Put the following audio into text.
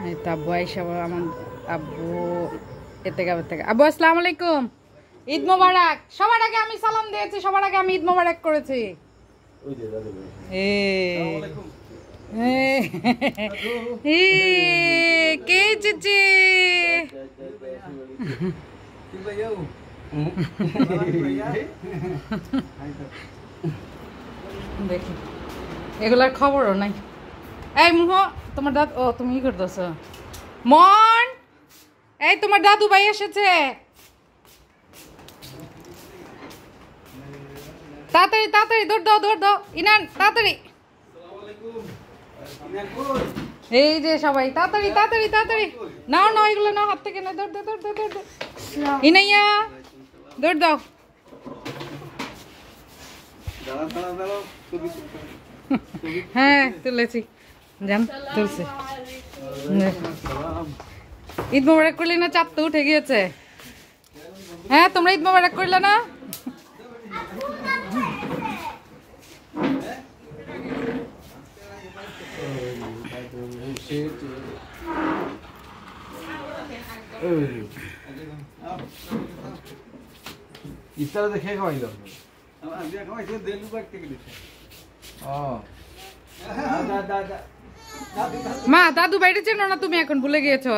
এই তো আব্বু আইসা আমার আব্বু এতে গাবে থেকে আব্বু আসসালামু আলাইকুম ঈদ মোবারক। সবার আগে আমি সালাম দিয়েছি, সবার আগে আমি ঈদ মোবারক করেছি। কে চিচি দেখি এগুলার খবরও নাই। এই মুহ তোমার দাদু, ও তুমি কি করতেছ? মন এই তোমার দাদু ভাই এসেছে, তাড়াতাড়ি তাড়াতাড়ি দৌড় দাও দৌড় দাও ইনান তাড়াতাড়ি। এই যে সবাই তাড়াতাড়ি তাড়াতাড়ি তাড়াতাড়ি নাও নাও এগুলো নাও হাত থেকে না, দৌড় দাও দৌড় দাও দৌড় দাও ইনাইয়া দৌড় দাও। হ্যাঁ তুলেছি জান তুলছি। ঈদ মোবারক করলি না? চাপ তো উঠে গিয়েছে। হ্যাঁ তোমরা ঈদ মোবারক করলে না? ইফতারে দেখে খাওয়াইল মা দাদু বাইরে চেনো না তুমি? এখন ভুলে গিয়েছো?